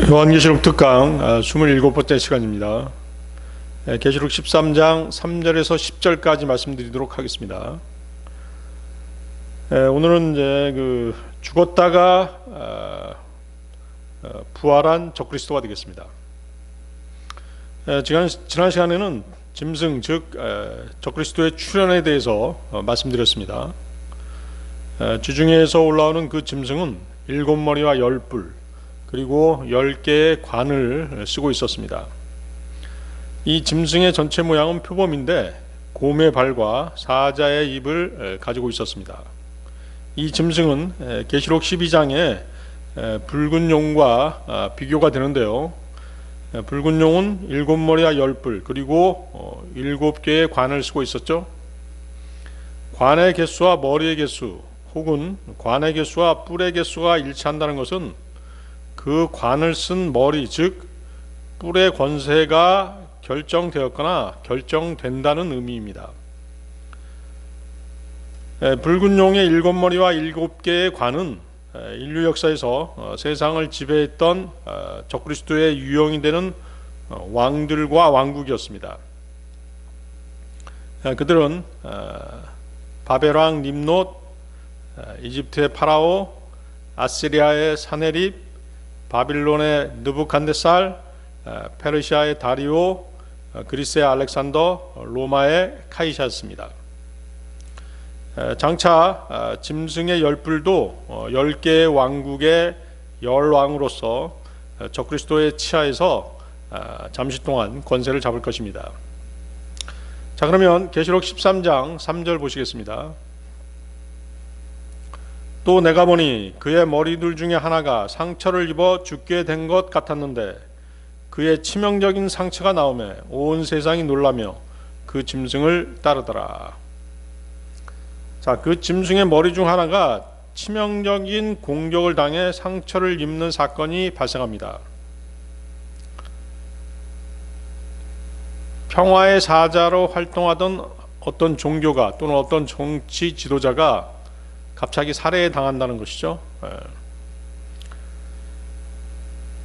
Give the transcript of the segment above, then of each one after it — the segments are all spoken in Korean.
요한계시록 특강 27번째 시간입니다. 계시록 13장 3절에서 10절까지 말씀드리도록 하겠습니다. 오늘은 이제 죽었다가 부활한 적그리스도가 되겠습니다. 지난 시간에는 짐승 즉 적그리스도의 출현에 대해서 말씀드렸습니다. 주중에서 올라오는 그 짐승은 7머리와 10뿔 그리고 10개의 관을 쓰고 있었습니다. 이 짐승의 전체 모양은 표범인데 곰의 발과 사자의 입을 가지고 있었습니다. 이 짐승은 계시록 12장에 붉은 용과 비교가 되는데요. 붉은 용은 7머리와 10뿔 그리고 7개의 관을 쓰고 있었죠. 관의 개수와 머리의 개수 혹은 관의 개수와 뿔의 개수가 일치한다는 것은 그 관을 쓴 머리 즉 뿔의 권세가 결정되었거나 결정된다는 의미입니다. 붉은 용의 7머리와 7개의 관은 인류 역사에서 세상을 지배했던 적그리스도의 유형이 되는 왕들과 왕국이었습니다. 그들은 바벨왕 님롯, 이집트의 파라오, 아시리아의 사네립, 바빌론의 느부칸네살, 페르시아의 다리오, 그리스의 알렉산더, 로마의 카이사였습니다. 장차 짐승의 10뿔도 10개의 왕국의 열왕으로서 적그리스도의 치하에서 잠시 동안 권세를 잡을 것입니다. 자, 그러면 계시록 13장 3절 보시겠습니다. 또 내가 보니 그의 머리둘 중에 하나가 상처를 입어 죽게 된 것 같았는데 그의 치명적인 상처가 나오매 온 세상이 놀라며 그 짐승을 따르더라. 자, 그 짐승의 머리 중 하나가 치명적인 공격을 당해 상처를 입는 사건이 발생합니다. 평화의 사자로 활동하던 어떤 종교가 또는 어떤 정치 지도자가 갑자기 살해에 당한다는 것이죠.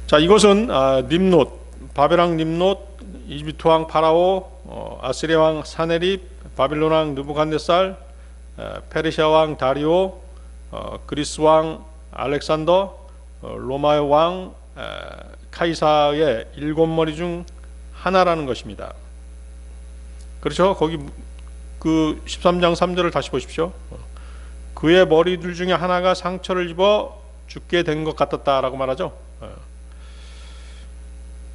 자, 이것은 님롯, 바벨왕 님롯, 이집트 왕 파라오, 아시리아 왕 사네립, 바빌론 왕 느부갓네살, 페르시아 왕 다리오, 그리스 왕 알렉산더, 로마의 왕 카이사의 7머리 중 하나라는 것입니다. 그렇죠? 거기 그 13장 3절을 다시 보십시오. 그의 머리들 중에 하나가 상처를 입어 죽게 된 것 같았다라고 말하죠.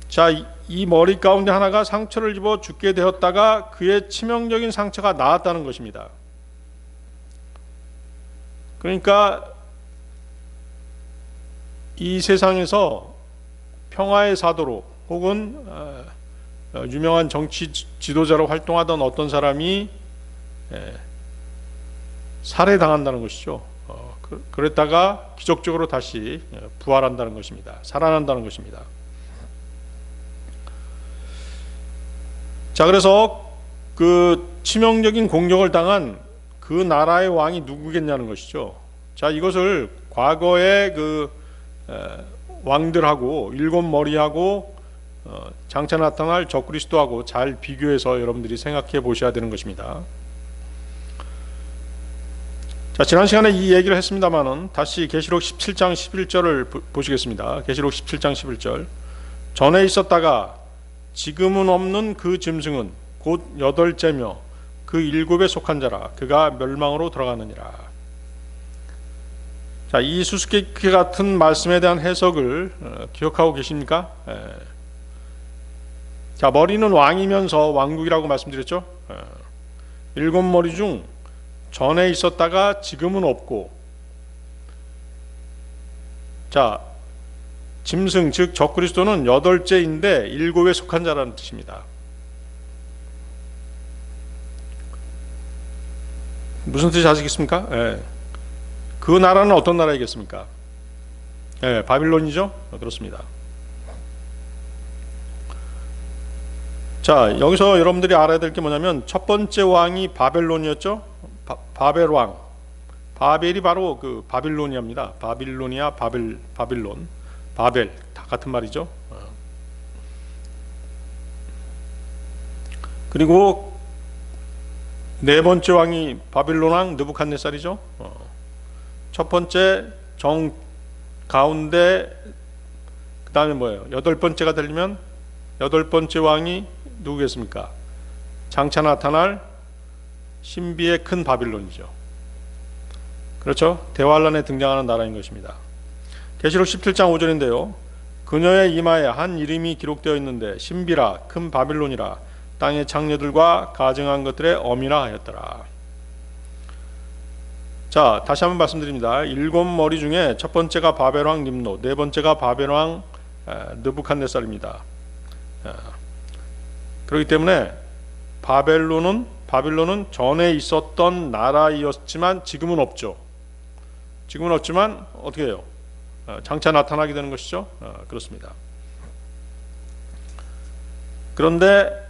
자, 이 머리 가운데 하나가 상처를 입어 죽게 되었다가 그의 치명적인 상처가 나았다는 것입니다. 그러니까 이 세상에서 평화의 사도로 혹은 유명한 정치 지도자로 활동하던 어떤 사람이 살해당한다는 것이죠. 그랬다가 기적적으로 다시 부활한다는 것입니다. 살아난다는 것입니다. 자, 그래서 그 치명적인 공격을 당한 그 나라의 왕이 누구겠냐는 것이죠. 자, 이것을 과거의 그 왕들하고 7머리하고 장차 나타날 적그리스도하고 잘 비교해서 여러분들이 생각해 보셔야 되는 것입니다. 자, 지난 시간에 이 얘기를 했습니다만은 다시 계시록 17장 11절을 보시겠습니다. 계시록 17장 11절. 전에 있었다가 지금은 없는 그 짐승은 곧 8째며 그 7에 속한 자라 그가 멸망으로 들어가느니라. 자, 이 수수께끼 같은 말씀에 대한 해석을 기억하고 계십니까? 자, 머리는 왕이면서 왕국이라고 말씀드렸죠. 7머리 중 전에 있었다가 지금은 없고, 자, 짐승 즉 적그리스도는 8째인데 7에 속한 자라는 뜻입니다. 무슨 뜻이 아시겠습니까? 그 나라는 어떤 나라이겠습니까? 바빌론이죠. 그렇습니다. 자, 여기서 여러분들이 알아야 될 게 뭐냐면 첫 번째 왕이 바벨론이었죠. 바벨왕. 바벨이 바로 그 바빌로니아입니다. 바빌로니아, 바빌론. 바벨 다 같은 말이죠. 그리고 네 번째 왕이 바빌론 왕 느부갓네살이죠. 첫 번째 정 가운데, 그 다음에 뭐예요? 여덟 번째가 되려면 여덟 번째 왕이 누구겠습니까? 장차 나타날 신비의 큰 바빌론이죠. 그렇죠? 대환란에 등장하는 나라인 것입니다. 계시록 17장 5절인데요. 그녀의 이마에 한 이름이 기록되어 있는데 신비라 큰 바빌론이라 땅의 창녀들과 가증한 것들의 어미라 하였더라. 자, 다시 한번 말씀드립니다. 일곱 머리 중에 첫 번째가 바벨왕 림노, 네 번째가 바벨왕 느부갓네살입니다. 그렇기 때문에 바빌론은 전에 있었던 나라이었지만 지금은 없죠. 지금은 없지만 어떻게 해요? 장차 나타나게 되는 것이죠. 그렇습니다. 그런데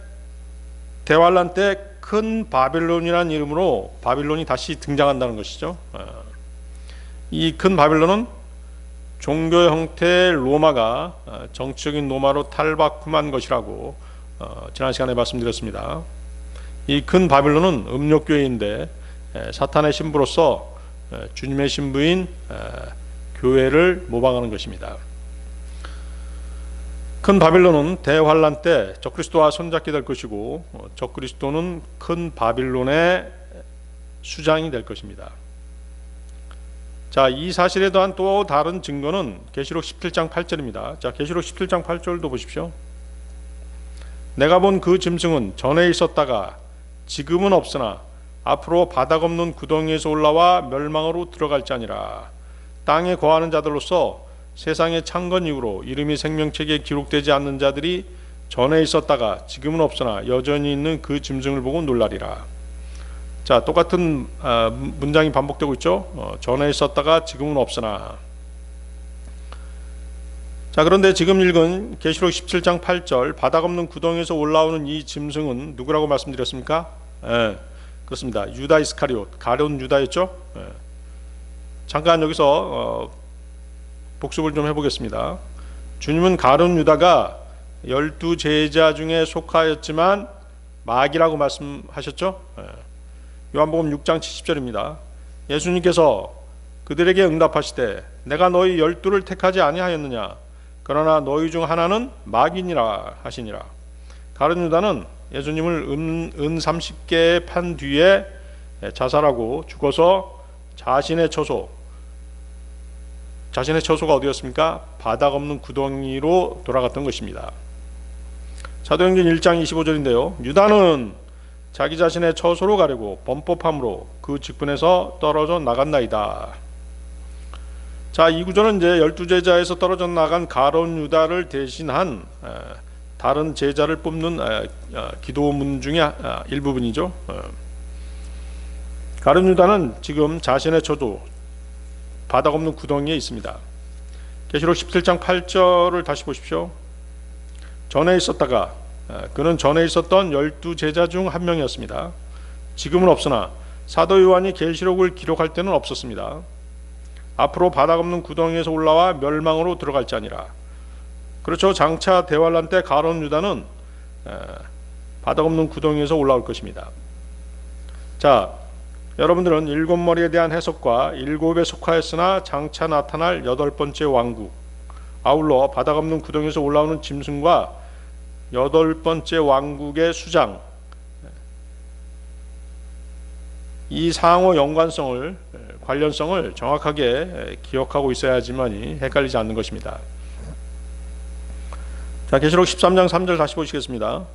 대환란 때 큰 바빌론이라는 이름으로 바빌론이 다시 등장한다는 것이죠. 이 큰 바빌론은 종교 형태의 로마가 정치적인 로마로 탈바꿈한 것이라고 지난 시간에 말씀드렸습니다. 이 큰 바빌론은 음욕교회인데 사탄의 신부로서 주님의 신부인 교회를 모방하는 것입니다. 큰 바빌론은 대환란 때 적그리스도와 손잡게 될 것이고 적그리스도는 큰 바빌론의 수장이 될 것입니다. 자, 이 사실에 대한 또 다른 증거는 계시록 17장 8절입니다. 자, 계시록 17장 8절도 보십시오. 내가 본 그 짐승은 전에 있었다가 지금은 없으나 앞으로 바닥 없는 구덩이에서 올라와 멸망으로 들어갈지 아니라 땅에 거하는 자들로서 세상의 창건 이후로 이름이 생명책에 기록되지 않는 자들이 전에 있었다가 지금은 없으나 여전히 있는 그 짐승을 보고 놀라리라. 자, 똑같은 문장이 반복되고 있죠. 전에 있었다가 지금은 없으나. 자, 그런데 지금 읽은 계시록 17장 8절 바닥 없는 구덩이에서 올라오는 이 짐승은 누구라고 말씀드렸습니까? 그렇습니다. 유다 이스카리옷, 가룟 유다였죠. 잠깐 여기서 복습을 좀 해보겠습니다. 주님은 가룟 유다가 12 제자 중에 속하였지만 마귀라고 말씀하셨죠. 요한복음 6장 70절입니다. 예수님께서 그들에게 응답하시되 내가 너희 12를 택하지 아니하였느냐 그러나 너희 중 하나는 마귀니라 하시니라. 가룟 유다는 예수님을 은 30개에 판 뒤에 자살하고 죽어서 자신의 처소가 어디였습니까? 바닥 없는 구덩이로 돌아갔던 것입니다. 사도행전 1장 25절인데요. 유다는 자기 자신의 처소로 가려고 범법함으로 그 직분에서 떨어져 나갔나이다. 자, 이 구절은 이제 12제자에서 떨어져 나간 가룟 유다를 대신한 다른 제자를 뽑는 기도문 중에 일부분이죠. 가룟 유다는 지금 자신의 처소 바닥 없는 구덩이에 있습니다. 계시록 17장 8절을 다시 보십시오. 전에 있었다가 그는 전에 있었던 12 제자 중 한 명이었습니다. 지금은 없으나 사도 요한이 계시록을 기록할 때는 없었습니다. 앞으로 바닥 없는 구덩이에서 올라와 멸망으로 들어갈지 아니라. 그렇죠. 장차 대환란 때 가룟 유다는 바닥 없는 구덩이에서 올라올 것입니다. 자, 여러분들은 일곱 머리에 대한 해석과 일곱에 속하였으나 장차 나타날 여덟 번째 왕국, 아울러 바닥 없는 구덩이에서 올라오는 짐승과 여덟 번째 왕국의 수장, 이 상호 연관성을, 관련성을 정확하게 기억하고 있어야지만이 헷갈리지 않는 것입니다. 자, 계시록 13장 3절 다시 보시겠습니다.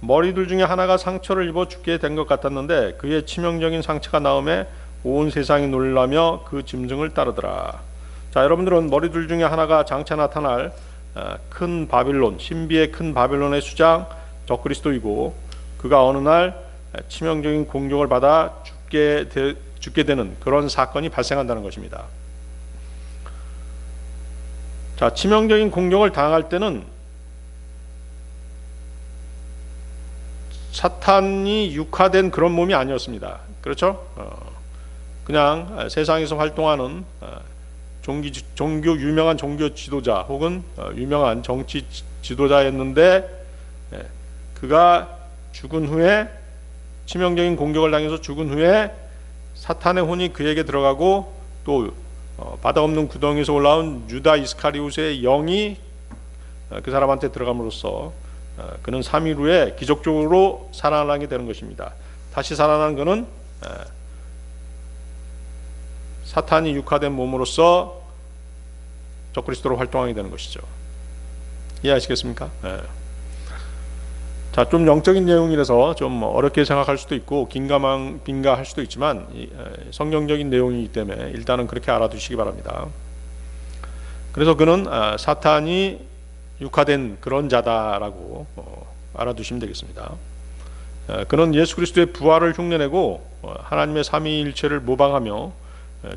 머리들 중에 하나가 상처를 입어 죽게 된 것 같았는데 그의 치명적인 상처가 나음에 온 세상이 놀라며 그 짐승을 따르더라. 자, 여러분들은 머리들 중에 하나가 장차 나타날 큰 바빌론, 신비의 큰 바빌론의 수장 적그리스도이고 그가 어느 날 치명적인 공격을 받아 죽게 되는 그런 사건이 발생한다는 것입니다. 자, 치명적인 공격을 당할 때는 사탄이 육화된 그런 몸이 아니었습니다. 그렇죠? 그냥 세상에서 활동하는 유명한 종교 지도자 혹은 유명한 정치 지도자였는데, 그가 죽은 후에, 치명적인 공격을 당해서 죽은 후에 사탄의 혼이 그에게 들어가고, 또 바다 없는 구덩이에서 올라온 유다 이스카리옷의 영이 그 사람한테 들어감으로써 그는 3일 후에 기적적으로 살아나게 되는 것입니다. 다시 살아난 그는 사탄이 육화된 몸으로써 적그리스도로 활동하게 되는 것이죠. 이해하시겠습니까? 자, 좀 영적인 내용이라서 좀 어렵게 생각할 수도 있고 빈가할 수도 있지만 성경적인 내용이기 때문에 일단은 그렇게 알아두시기 바랍니다. 그래서 그는 사탄이 육화된 그런 자다라고 알아두시면 되겠습니다. 그는 예수 그리스도의 부활을 흉내내고 하나님의 삼위일체를 모방하며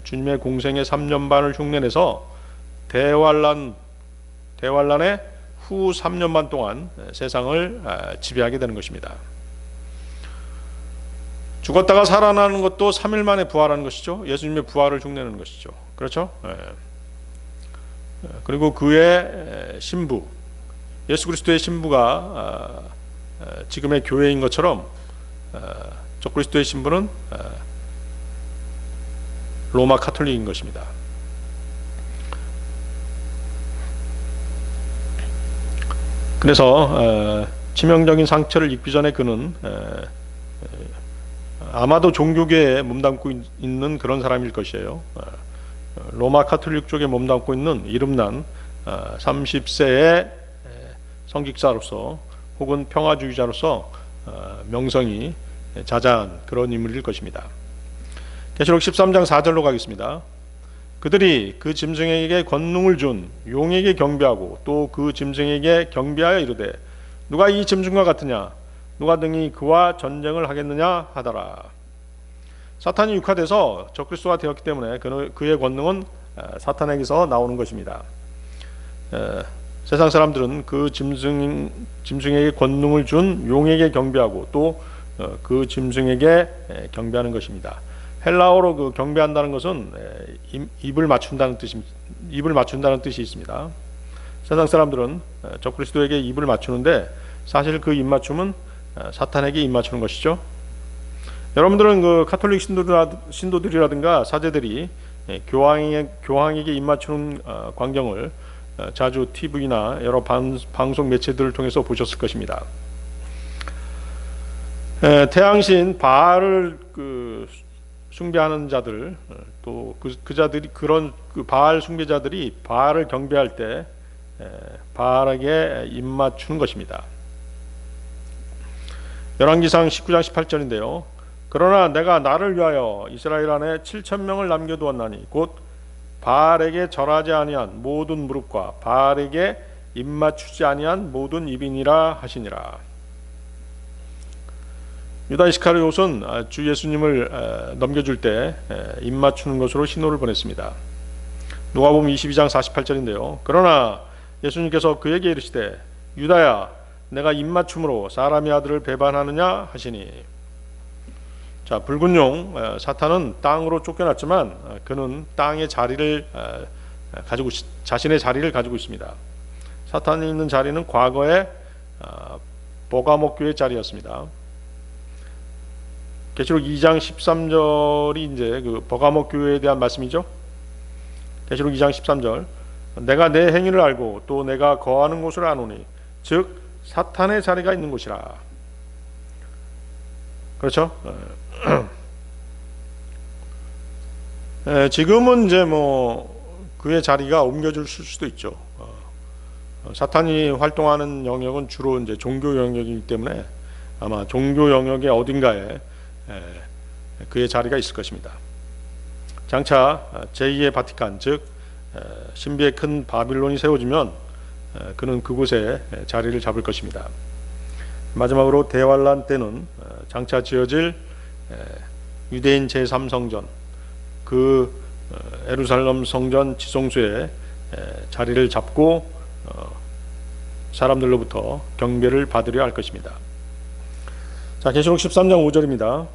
주님의 공생의 3년 반을 흉내내서 대환란의 후 3년 반 동안 세상을 지배하게 되는 것입니다. 죽었다가 살아나는 것도 3일 만에 부활하는 것이죠. 예수님의 부활을 흉내내는 것이죠. 그렇죠? 그리고 그의 신부, 예수 그리스도의 신부가 지금의 교회인 것처럼 적그리스도의 신부는 로마 카톨릭인 것입니다. 그래서 치명적인 상처를 입기 전에 그는 아마도 종교계에 몸담고 있는 그런 사람일 것이에요. 로마 카톨릭 쪽에 몸담고 있는 이름난 30세의 성직자로서 혹은 평화주의자로서 명성이 자자한 그런 인물일 것입니다. 계시록 13장 4절로 가겠습니다. 그들이 그 짐승에게 권능을 준 용에게 경배하고 또 그 짐승에게 경배하여 이르되 누가 이 짐승과 같으냐, 누가 등이 그와 전쟁을 하겠느냐 하더라. 사탄이 육화돼서 적그리스도가 되었기 때문에 그의 권능은 사탄에게서 나오는 것입니다. 세상 사람들은 그 짐승에게 권능을 준 용에게 경배하고 또 그 짐승에게 경배하는 것입니다. 헬라어로 그 경배한다는 것은 입을 맞춘다는 뜻이 있습니다. 세상 사람들은 적그리스도에게 입을 맞추는데 사실 그 입맞춤은 사탄에게 입맞추는 것이죠. 여러분들은 그 카톨릭 신도들이라든가 사제들이 교황에게 입맞추는 광경을 자주 TV나 여러 방송 매체들을 통해서 보셨을 것입니다. 태양신 바알을 숭배하는 자들, 또 그 자들이 그런 바알 숭배자들이 바알을 경배할 때 바알에게 입맞추는 것입니다. 열왕기상 19장 18절인데요. 그러나 내가 나를 위하여 이스라엘 안에 7,000명을 남겨두었나니 곧 바알에게 절하지 아니한 모든 무릎과 바알에게 입맞추지 아니한 모든 입이니라 하시니라. 유다 이스카리옷은 주 예수님을 넘겨줄 때 입맞추는 것으로 신호를 보냈습니다. 누가복음 22장 48절인데요. 그러나 예수님께서 그에게 이르시되 유다야 내가 입맞춤으로 사람의 아들을 배반하느냐 하시니. 자, 붉은 용 사탄은 땅으로 쫓겨났지만 그는 땅의 자리를 자신의 자리를 가지고 있습니다. 사탄이 있는 자리는 과거의 버가목 교회 자리였습니다. 계시록 2장 13절이 이제 그 버가목 교회에 대한 말씀이죠. 계시록 2장 13절. 내가 내 행위를 알고 또 내가 거하는 곳을 아노니 즉 사탄의 자리가 있는 곳이라. 그렇죠? 지금은 이제 뭐 그의 자리가 옮겨질 수도 있죠. 사탄이 활동하는 영역은 주로 이제 종교 영역이기 때문에 아마 종교 영역의 어딘가에 그의 자리가 있을 것입니다. 장차 제2의 바티칸, 즉 신비의 큰 바빌론이 세워지면 그는 그곳에 자리를 잡을 것입니다. 마지막으로 대환란 때는 장차 지어질 유대인 제3성전, 그 예루살렘 성전 지성소에 자리를 잡고 사람들로부터 경배를 받으려 할 것입니다. 자, 계시록 13장 5절입니다.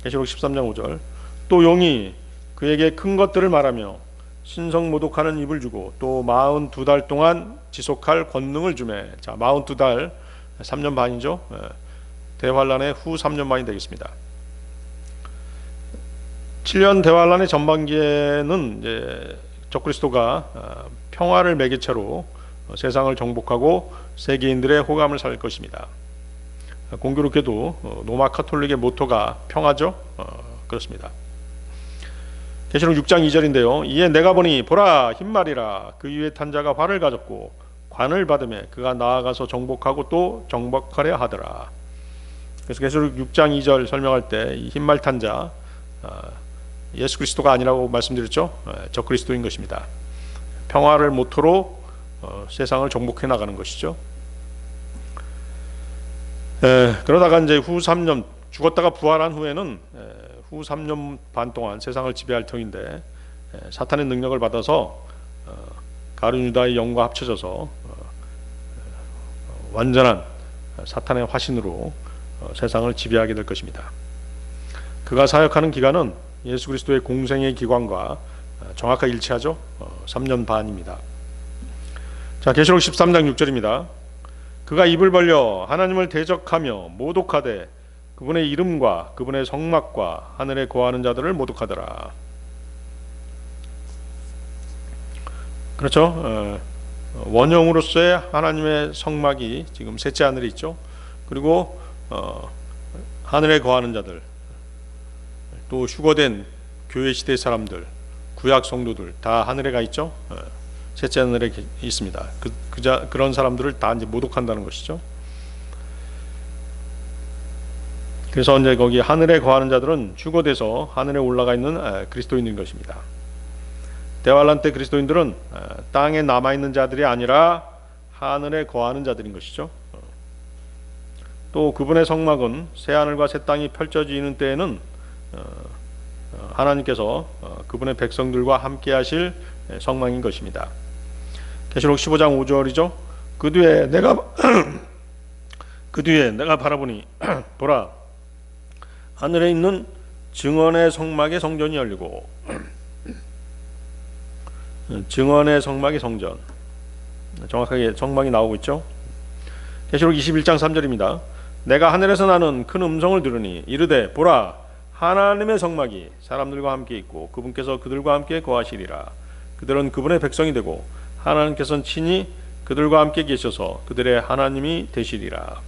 계시록 13장 5절. 또 용이 그에게 큰 것들을 말하며 신성 모독하는 입을 주고 또 42달 동안 지속할 권능을 주매. 자, 42달 3년 반이죠. 대환란의 후 3년 반이 되겠습니다. 7년 대환란의 전반기에는 이제 적그리스도가 평화를 매개체로 세상을 정복하고 세계인들의 호감을 살 것입니다. 공교롭게도 로마 카톨릭의 모토가 평화죠. 그렇습니다. 계시록 6장 2절인데요. 이에 내가 보니 보라 흰말이라 그 위에 탄 자가 활을 가졌고 관을 받으며 그가 나아가서 정복하고 또 정복하려 하더라. 그래서 계시록 6장 2절 설명할 때 이 흰말 탄 자 예수 그리스도가 아니라고 말씀드렸죠. 적그리스도인 것입니다. 평화를 모토로 세상을 정복해 나가는 것이죠. 그러다가 이제 후 3년 죽었다가 부활한 후에는 후 3년 반 동안 세상을 지배할 터인데 사탄의 능력을 받아서 가룟 유다의 영과 합쳐져서 완전한 사탄의 화신으로 세상을 지배하게 될 것입니다. 그가 사역하는 기간은 예수 그리스도의 공생의 기간과 정확하게 일치하죠. 3년 반입니다. 자, 계시록 13장 6절입니다. 그가 입을 벌려 하나님을 대적하며 모독하되 그분의 이름과 그분의 성막과 하늘에 거하는 자들을 모독하더라. 그렇죠. 원형으로서의 하나님의 성막이 지금 셋째 하늘에 있죠. 그리고 하늘에 거하는 자들, 또 휴거된 교회 시대 사람들, 구약 성도들 다 하늘에 가 있죠. 셋째 하늘에 있습니다. 그런 사람들을 다 이제 모독한다는 것이죠. 그래서 이제 거기 하늘에 거하는 자들은 휴거돼서 하늘에 올라가 있는 그리스도인인 것입니다. 대환란 때 그리스도인들은 땅에 남아 있는 자들이 아니라 하늘에 거하는 자들인 것이죠. 또 그분의 성막은 새 하늘과 새 땅이 펼쳐지는 때에는 하나님께서 그분의 백성들과 함께 하실 성막인 것입니다. 계시록 15장 5절이죠. 그 뒤에 내가 바라보니 보라 하늘에 있는 증언의 성막의 성전이 열리고 증언의 성막의 성전, 정확하게 성막이 나오고 있죠. 계시록 21장 3절입니다. 내가 하늘에서 나는 큰 음성을 들으니 이르되 보라 하나님의 성막이 사람들과 함께 있고 그분께서 그들과 함께 거하시리라. 그들은 그분의 백성이 되고 하나님께서는 친히 그들과 함께 계셔서 그들의 하나님이 되시리라.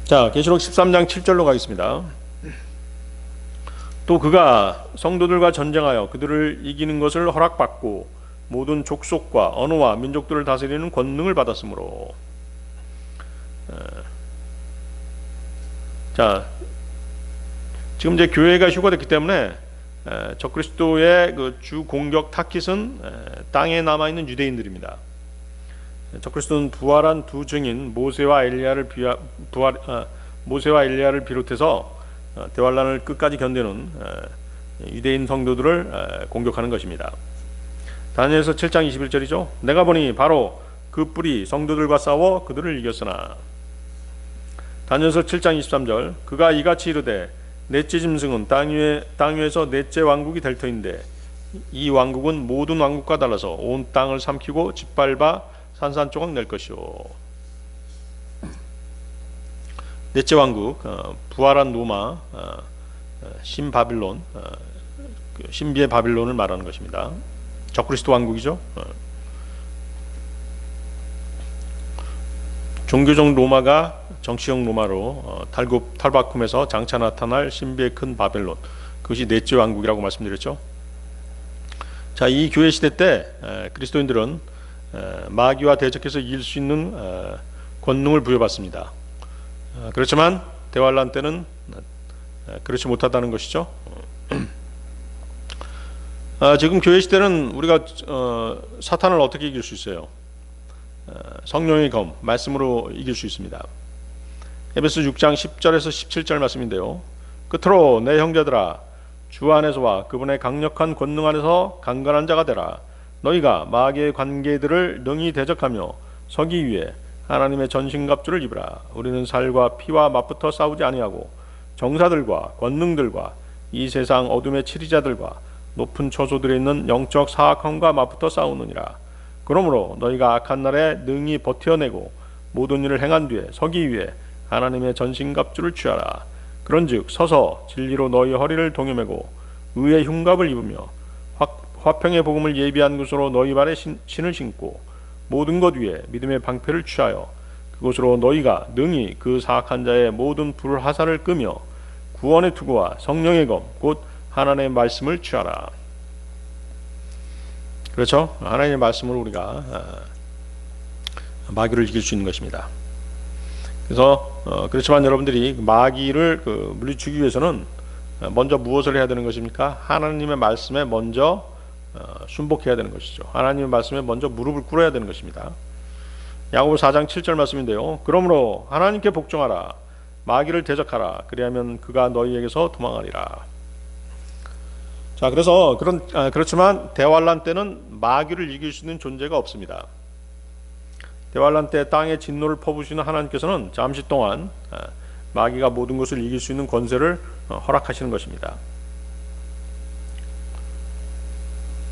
자, 계시록 13장 7절로 가겠습니다. 또 그가 성도들과 전쟁하여 그들을 이기는 것을 허락받고 모든 족속과 언어와 민족들을 다스리는 권능을 받았으므로. 자, 지금 이제 교회가 휴거됐기 때문에 적그리스도의 그 주 공격 타깃은 땅에 남아 있는 유대인들입니다. 적그리스도는 부활한 두 증인 모세와 엘리야를 비롯해서 대환란을 끝까지 견디는 유대인 성도들을 공격하는 것입니다. 다니엘서 7장 21절이죠. 내가 보니 바로 그 뿔이 성도들과 싸워 그들을 이겼으나. 다니엘서 7장 23절 그가 이같이 이르되 넷째 짐승은 땅 위에서 넷째 왕국이 될 터인데 이 왕국은 모든 왕국과 달라서 온 땅을 삼키고 짓밟아 산산조각 낼 것이요. 넷째 왕국, 부활한 로마, 신바빌론, 신비의 바빌론을 말하는 것입니다. 적그리스도 왕국이죠. 종교적 로마가 정치적 로마로 탈바꿈해서 장차 나타날 신비의 큰 바벨론, 그것이 넷째 왕국이라고 말씀드렸죠. 자, 이 교회 시대 때 그리스도인들은 마귀와 대적해서 이길 수 있는 권능을 부여받습니다. 그렇지만 대환란 때는 그렇지 못하다는 것이죠. 지금 교회 시대는 우리가 사탄을 어떻게 이길 수 있어요? 성령의 검, 말씀으로 이길 수 있습니다. 에베소 6장 10절에서 17절 말씀인데요. 끝으로 내 형제들아 주 안에서와 그분의 강력한 권능 안에서 강건한 자가 되라. 너희가 마귀의 관계들을 능히 대적하며 서기 위해 하나님의 전신갑주를 입으라. 우리는 살과 피와 맞붙어 싸우지 아니하고 정사들과 권능들과 이 세상 어둠의 치리자들과 높은 처소들에 있는 영적 사악함과 맞붙어 싸우느니라. 그러므로 너희가 악한 날에 능히 버텨내고 모든 일을 행한 뒤에 서기 위해 하나님의 전신갑주를 취하라. 그런즉 서서 진리로 너희 허리를 동여매고 의의 흉갑을 입으며 화평의 복음을 예비한 것으로 너희 발에 신을 신고 모든 것 위에 믿음의 방패를 취하여 그것으로 너희가 능히 그 사악한 자의 모든 불화살을 끄며 구원의 투구와 성령의 검 곧 하나님의 말씀을 취하라. 그렇죠? 하나님의 말씀으로 우리가 마귀를 이길 수 있는 것입니다. 그래서 그렇지만 여러분들이 마귀를 물리치기 위해서는 먼저 무엇을 해야 되는 것입니까? 하나님의 말씀에 먼저 순복해야 되는 것이죠. 하나님의 말씀에 먼저 무릎을 꿇어야 되는 것입니다. 야고보 4장 7절 말씀인데요. 그러므로 하나님께 복종하라. 마귀를 대적하라. 그리하면 그가 너희에게서 도망하리라. 자, 그래서 그렇지만 대환란 때는 마귀를 이길 수 있는 존재가 없습니다. 대환란 때 땅에 진노를 퍼부으시는 하나님께서는 잠시 동안 마귀가 모든 것을 이길 수 있는 권세를 허락하시는 것입니다.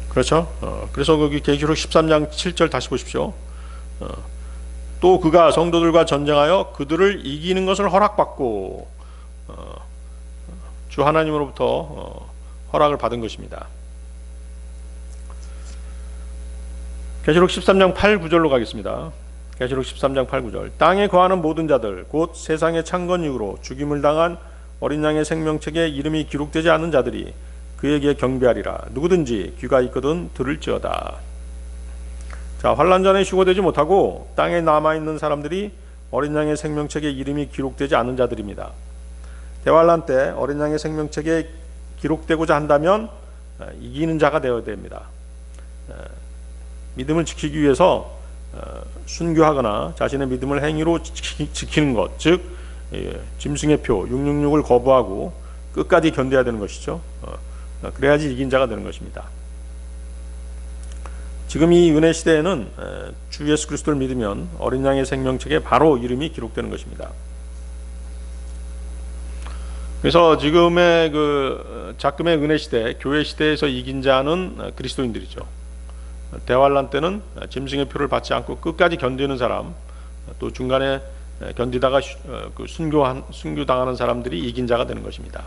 그렇죠? 그래서 거기 계시록 13장 7절 다시 보십시오. 또 그가 성도들과 전쟁하여 그들을 이기는 것을 허락받고 주 하나님으로부터 허락을 받은 것입니다. 계시록 13장 8, 9절로 가겠습니다. 계시록 13장 8, 9절. 땅에 거하는 모든 자들 곧 세상의 창건 이후로 죽임을 당한 어린 양의 생명책에 이름이 기록되지 않은 자들이 그에게 경배하리라. 누구든지 귀가 있거든 들을지어다. 자, 환난 전에 휴거되지 못하고 땅에 남아있는 사람들이 어린 양의 생명책에 이름이 기록되지 않은 자들입니다. 대환난 때 어린 양의 생명책에 기록되고자 한다면 이기는 자가 되어야 됩니다. 믿음을 지키기 위해서 순교하거나 자신의 믿음을 행위로 지키는 것, 즉 짐승의 표 666을 거부하고 끝까지 견뎌야 되는 것이죠. 그래야지 이긴 자가 되는 것입니다. 지금 이 은혜 시대에는 주 예수 그리스도를 믿으면 어린 양의 생명책에 바로 이름이 기록되는 것입니다. 그래서 지금의 작금의 은혜 시대, 교회 시대에서 이긴 자는 그리스도인들이죠. 대환란 때는 짐승의 표를 받지 않고 끝까지 견디는 사람, 또 중간에 견디다가 순교당하는 사람들이 이긴 자가 되는 것입니다.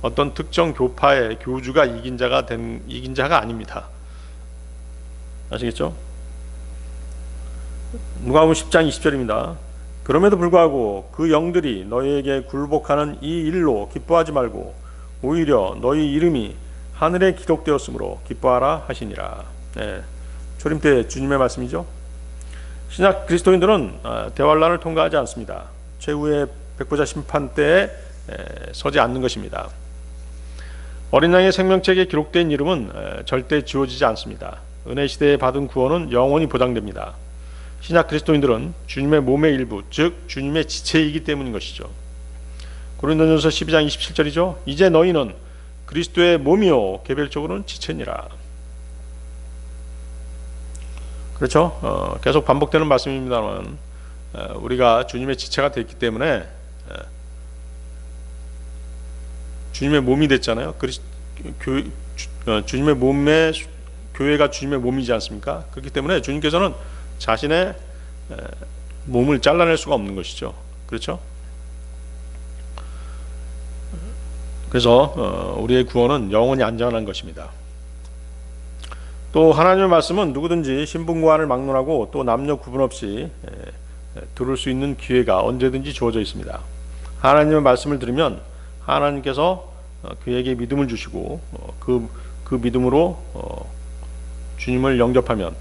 어떤 특정 교파의 교주가 이긴 자가 아닙니다. 아시겠죠? 누가복음 10장 20절입니다. 그럼에도 불구하고 그 영들이 너희에게 굴복하는 이 일로 기뻐하지 말고 오히려 너희 이름이 하늘에 기록되었으므로 기뻐하라 하시니라. 네, 초림 때 주님의 말씀이죠. 신약 그리스도인들은 대환란을 통과하지 않습니다. 최후의 백보자 심판 때에 서지 않는 것입니다. 어린 양의 생명책에 기록된 이름은 절대 지워지지 않습니다. 은혜 시대에 받은 구원은 영원히 보장됩니다. 신약 그리스도인들은 주님의 몸의 일부, 즉 주님의 지체이기 때문인 것이죠. 고린도전서 12장 27절이죠. 이제 너희는 그리스도의 몸이요 개별적으로는 지체니라. 그렇죠? 계속 반복되는 말씀입니다만 우리가 주님의 지체가 됐기 때문에 주님의 몸이 됐잖아요. 주님의 몸에 교회가 주님의 몸이지 않습니까? 그렇기 때문에 주님께서는 자신의 몸을 잘라낼 수가 없는 것이죠. 그렇죠? 그래서 우리의 구원은 영원히 안전한 것입니다. 또 하나님의 말씀은 누구든지 신분고한을 막론하고 또 남녀 구분 없이 들을 수 있는 기회가 언제든지 주어져 있습니다. 하나님의 말씀을 들으면 하나님께서 그에게 믿음을 주시고 그 믿음으로 주님을 영접하면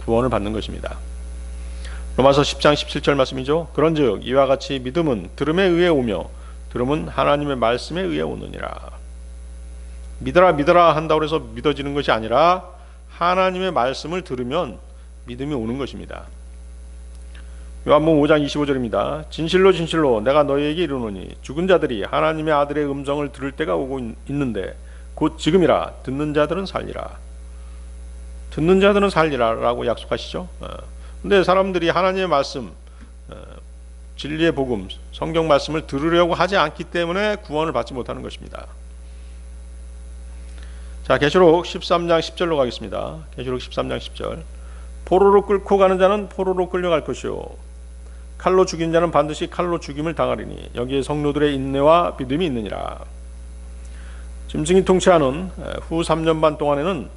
구원을 받는 것입니다. 로마서 10장 17절 말씀이죠. 그런즉 이와 같이 믿음은 들음에 의해 오며 들음은 하나님의 말씀에 의해 오느니라. 믿어라 믿어라 한다고 해서 믿어지는 것이 아니라 하나님의 말씀을 들으면 믿음이 오는 것입니다. 요한복음 5장 25절입니다. 진실로 진실로 내가 너희에게 이르노니 죽은 자들이 하나님의 아들의 음성을 들을 때가 오고 있는데 곧 지금이라. 듣는 자들은 살리라. 듣는 자들은 살리라 라고 약속하시죠. 근데 사람들이 하나님의 말씀, 진리의 복음, 성경 말씀을 들으려고 하지 않기 때문에 구원을 받지 못하는 것입니다. 자, 계시록 13장 10절로 가겠습니다. 계시록 13장 10절. 포로로 끌고 가는 자는 포로로 끌려갈 것이요 칼로 죽인 자는 반드시 칼로 죽임을 당하리니 여기에 성도들의 인내와 믿음이 있느니라. 짐승이 통치하는 후 3년 반 동안에는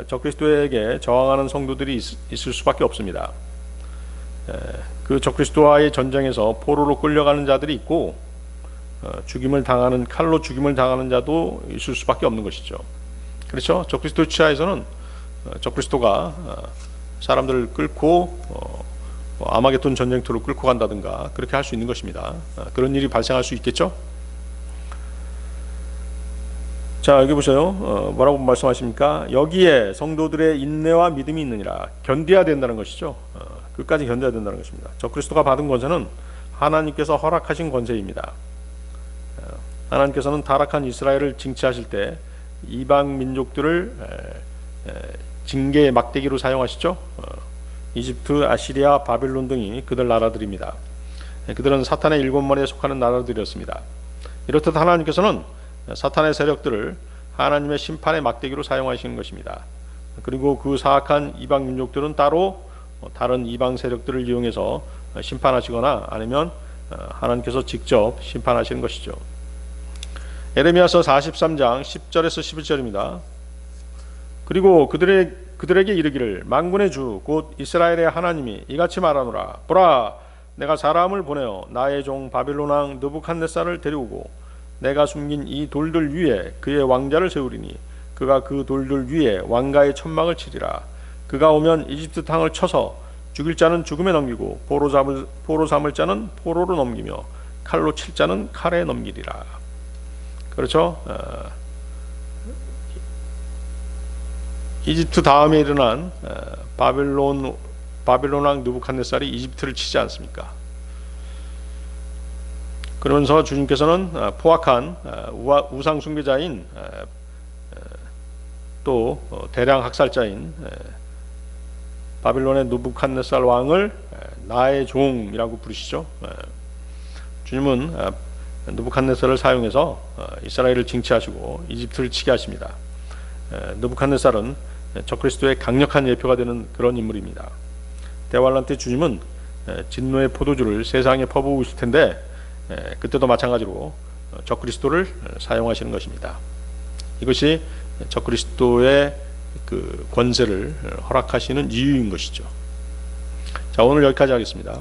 적그리스도에게 저항하는 성도들이 있을 수밖에 없습니다. 그 적그리스도와의 전쟁에서 포로로 끌려가는 자들이 있고 죽임을 당하는 칼로 죽임을 당하는 자도 있을 수밖에 없는 것이죠. 그렇죠? 적그리스도 치하에서는 적그리스도가 사람들을 끌고 아마겟돈 전쟁터로 끌고 간다든가 그렇게 할 수 있는 것입니다. 그런 일이 발생할 수 있겠죠? 자, 여기 보세요. 뭐라고 말씀하십니까? 여기에 성도들의 인내와 믿음이 있느니라. 견뎌야 된다는 것이죠. 끝까지 견뎌야 된다는 것입니다. 적그리스도가 받은 권세는 하나님께서 허락하신 권세입니다. 하나님께서는 타락한 이스라엘을 징치하실 때 이방 민족들을 징계의 막대기로 사용하시죠. 이집트, 아시리아, 바빌론 등이 그들 나라들입니다. 그들은 사탄의 일곱 머리에 속하는 나라들이었습니다. 이렇듯 하나님께서는 사탄의 세력들을 하나님의 심판의 막대기로 사용하시는 것입니다. 그리고 그 사악한 이방 민족들은 따로 다른 이방 세력들을 이용해서 심판하시거나 아니면 하나님께서 직접 심판하시는 것이죠. 에레미야서 43장 10절에서 11절입니다. 그리고 그들에게 이르기를 만군의 주 곧 이스라엘의 하나님이 이같이 말하노라. 보라, 내가 사람을 보내어 나의 종 바빌론 왕 느부갓네살을 데려오고 내가 숨긴 이 돌들 위에 그의 왕자를 세우리니 그가 그 돌들 위에 왕가의 천막을 치리라. 그가 오면 이집트 땅을 쳐서 죽일 자는 죽음에 넘기고 포로 삼을 자는 포로로 넘기며 칼로 칠 자는 칼에 넘기리라. 그렇죠? 이집트 다음에 일어난 바빌론 왕 느부갓네살이 이집트를 치지 않습니까? 그러면서 주님께서는 포악한 우상 숭배자인 또 대량 학살자인 바빌론의 느부갓네살 왕을 나의 종이라고 부르시죠. 주님은 느부갓네살을 사용해서 이스라엘을 징치하시고 이집트를 치게 하십니다. 느부갓네살은 적그리스도의 강력한 예표가 되는 그런 인물입니다. 대환란 때 주님은 진노의 포도주를 세상에 퍼부으고 있을 텐데 그때도 마찬가지로 적그리스도를 사용하시는 것입니다. 이것이 적그리스도의 그 권세를 허락하시는 이유인 것이죠. 자, 오늘 여기까지 하겠습니다.